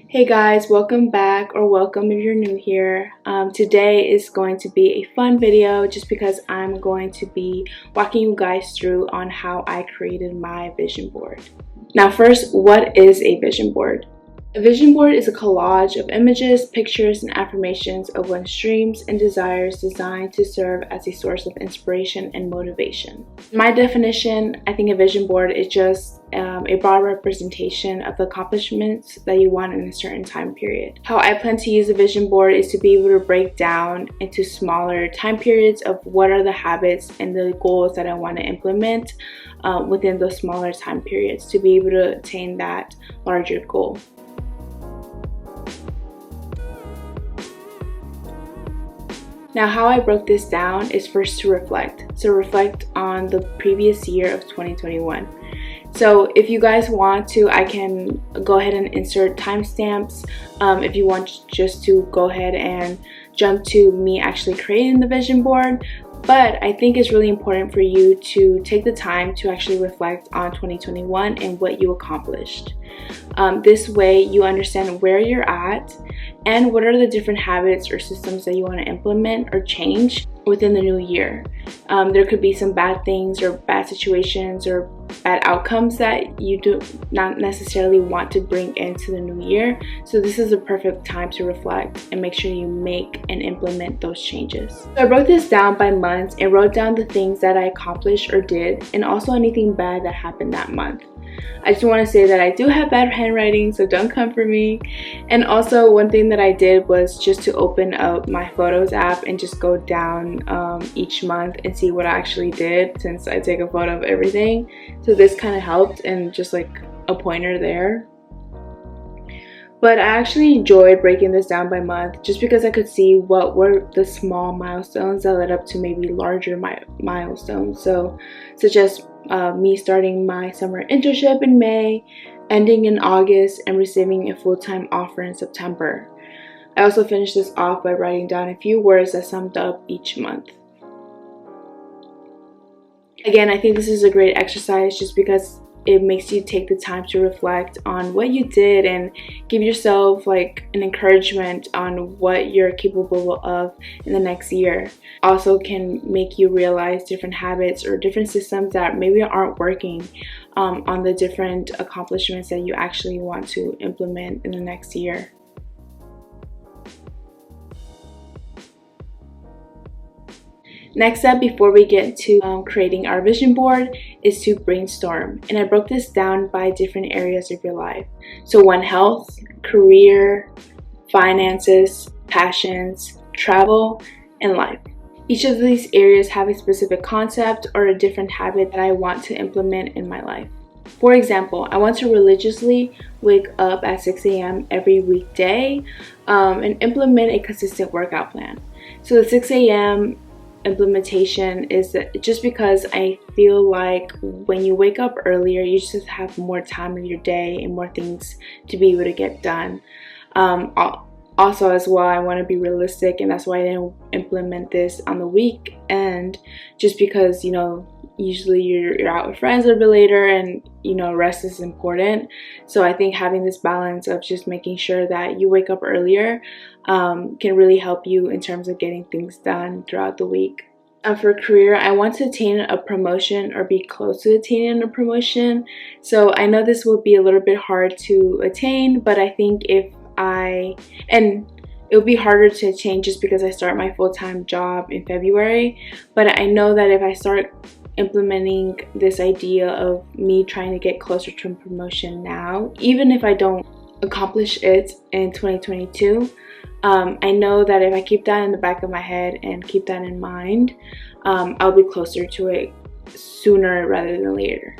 Hey guys, welcome back, or welcome if you're new here. Today is going to be a fun video just because I'm going to be walking you guys through on how I created my vision board. Now first, what is a vision board? A vision board is a collage of images, pictures, and affirmations of one's dreams and desires designed to serve as a source of inspiration and motivation. In my definition, I think a vision board is just a broad representation of the accomplishments that you want in a certain time period. How I plan to use a vision board is to be able to break down into smaller time periods of what are the habits and the goals that I want to implement within those smaller time periods to be able to attain that larger goal. Now, how I broke this down is first to reflect. So reflect on the previous year of 2021. So if you guys want to, I can go ahead and insert timestamps if you want just to go ahead and jump to me actually creating the vision board. But I think it's really important for you to take the time to actually reflect on 2021 and what you accomplished. This way you understand where you're at and what are the different habits or systems that you want to implement or change within the new year. There could be some bad things or bad situations or bad outcomes that you do not necessarily want to bring into the new year. So this is a perfect time to reflect and make sure you make and implement those changes. So I broke this down by months and wrote down the things that I accomplished or did, and also anything bad that happened that month. I just want to say that I do have bad handwriting, so don't come for me. And also one thing that I did was just to open up my photos app and just go down each month and see what I actually did, since I take a photo of everything. So this kind of helped, and just like a pointer there. But I actually enjoyed breaking this down by month just because I could see what were the small milestones that led up to maybe larger milestones. So such as me starting my summer internship in May, ending in August, and receiving a full-time offer in September. I also finished this off by writing down a few words that summed up each month. Again, I think this is a great exercise just because it makes you take the time to reflect on what you did and give yourself like an encouragement on what you're capable of in the next year. Also can make you realize different habits or different systems that maybe aren't working on the different accomplishments that you actually want to implement in the next year. Next up, before we get to creating our vision board, is to brainstorm. And I broke this down by different areas of your life. So one, health, career, finances, passions, travel, and life. Each of these areas have a specific concept or a different habit that I want to implement in my life. For example, I want to religiously wake up at 6 a.m. every weekday and implement a consistent workout plan. So the 6 a.m. implementation is that just because I feel like when you wake up earlier, you just have more time in your day and more things to be able to get done. Also as well, I want to be realistic, and that's why I didn't implement this on the weekend, just because, you know, usually you're out with friends a little bit later, and you know, rest is important. So I think having this balance of just making sure that you wake up earlier can really help you in terms of getting things done throughout the week. For career, I want to attain a promotion or be close to attaining a promotion. So I know this will be a little bit hard to attain, but I think it'll be harder to attain just because I start my full-time job in February. But I know that if I start implementing this idea of me trying to get closer to a promotion now, even if I don't accomplish it in 2022, I know that if I keep that in the back of my head and keep that in mind, I'll be closer to it sooner rather than later.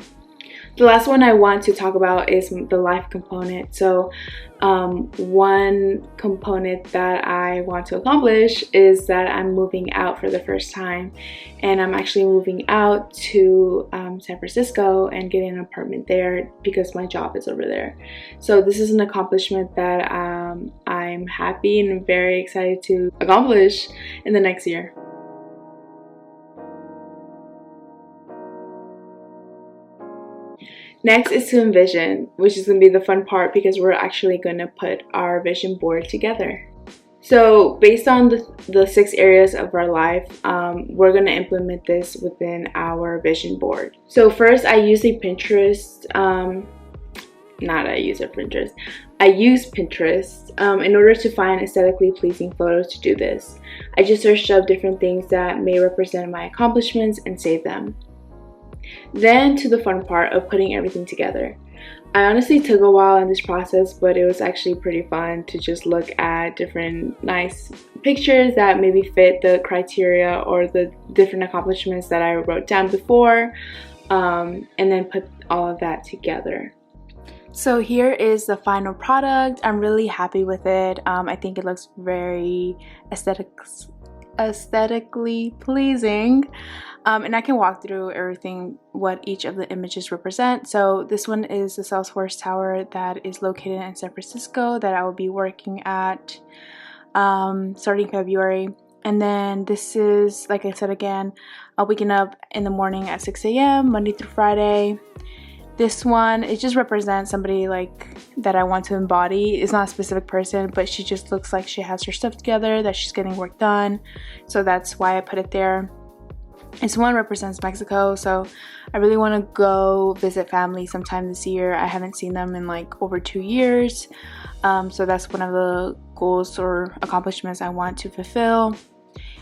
The last one I want to talk about is the life component. So one component that I want to accomplish is that I'm moving out for the first time, and I'm actually moving out to San Francisco and getting an apartment there because my job is over there. So this is an accomplishment that I'm happy and very excited to accomplish in the next year. Next is to envision, which is going to be the fun part because we're actually going to put our vision board together. So based on the 6 areas of our life, we're going to implement this within our vision board. So first, I use Pinterest. I use Pinterest in order to find aesthetically pleasing photos to do this. I just searched up different things that may represent my accomplishments and save them. Then to the fun part of putting everything together. I honestly took a while in this process, but it was actually pretty fun to just look at different nice pictures that maybe fit the criteria or the different accomplishments that I wrote down before, and then put all of that together. So here is the final product. I'm really happy with it. I think it looks very aesthetically pleasing. And I can walk through everything, what each of the images represent. So this one is the Salesforce Tower that is located in San Francisco that I will be working at starting February. And then this is, like I said again, waking up in the morning at 6 a.m. Monday through Friday. This one, it just represents somebody like that I want to embody. It's not a specific person, but she just looks like she has her stuff together, that she's getting work done. So that's why I put it there. This one represents Mexico, so I really want to go visit family sometime this year. I haven't seen them in like over 2 years, so that's one of the goals or accomplishments I want to fulfill.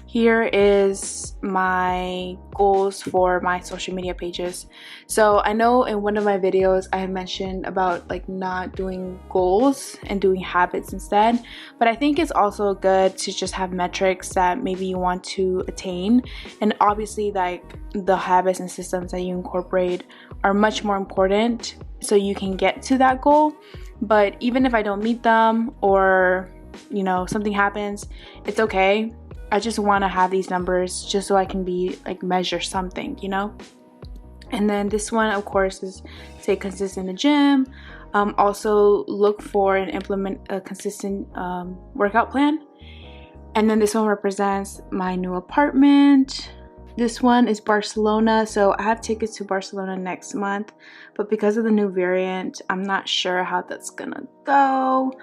Here is my goals for my social media pages. So I know in one of my videos I had mentioned about like not doing goals and doing habits instead, but I think it's also good to just have metrics that maybe you want to attain, and obviously like the habits and systems that you incorporate are much more important so you can get to that goal. But even if I don't meet them or something happens, it's okay. I just want to have these numbers just so I can be like measure something, And then this one, of course, is stay consistent in the gym. Also look for and implement a consistent workout plan. And then this one represents my new apartment. This one is Barcelona. So I have tickets to Barcelona next month, but because of the new variant, I'm not sure how that's gonna go.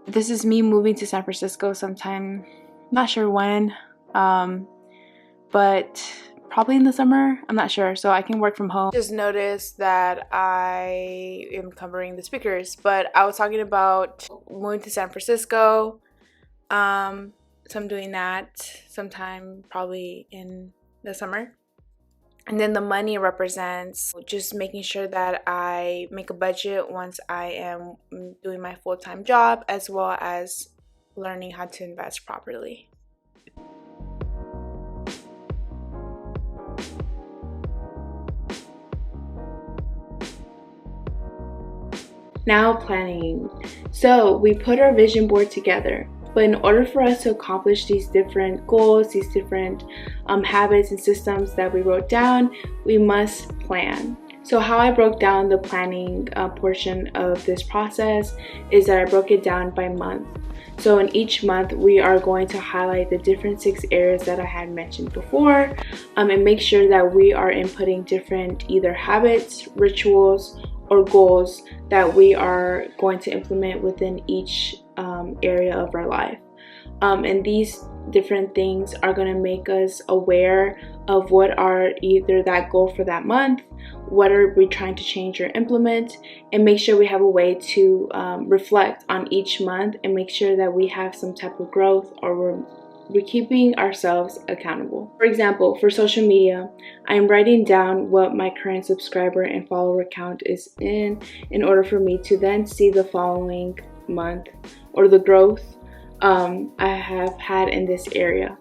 This is me moving to San Francisco sometime. Not sure when, but probably in the summer. I'm not sure, so I can work from home. Just noticed that I am covering the speakers, but I was talking about moving to San Francisco. So I'm doing that sometime probably in the summer. And then the money represents just making sure that I make a budget once I am doing my full-time job, as well as learning how to invest properly. Now planning. So we put our vision board together, but in order for us to accomplish these different goals, these different habits and systems that we wrote down, we must plan. So how I broke down the planning portion of this process is that I broke it down by month. So in each month, we are going to highlight the different 6 areas that I had mentioned before, and make sure that we are inputting different either habits, rituals, or goals that we are going to implement within each area of our life. And these different things are going to make us aware of what are either that goal for that month, what are we trying to change or implement, and make sure we have a way to reflect on each month and make sure that we have some type of growth, or we're keeping ourselves accountable. For example, for social media, I'm writing down what my current subscriber and follower count is in order for me to then see the following month or the growth I have had in this area.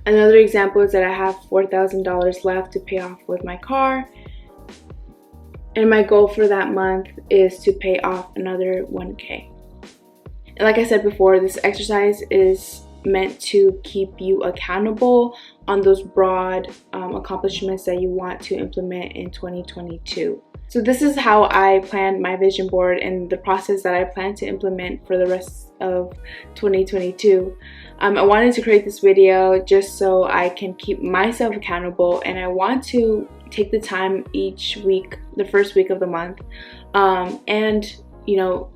Another example is that I have $4,000 left to pay off with my car, and my goal for that month is to pay off another $1,000. And like I said before, this exercise is meant to keep you accountable on those broad accomplishments that you want to implement in 2022. So this is how I planned my vision board and the process that I plan to implement for the rest of 2022. I wanted to create this video just so I can keep myself accountable, and I want to take the time each week, the first week of the month, and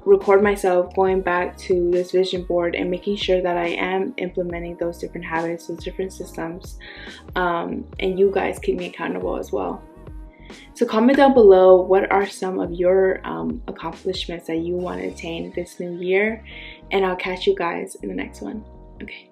record myself going back to this vision board and making sure that I am implementing those different habits, those different systems, and you guys keep me accountable as well. So comment down below, what are some of your accomplishments that you want to attain this new year, and I'll catch you guys in the next one. Okay.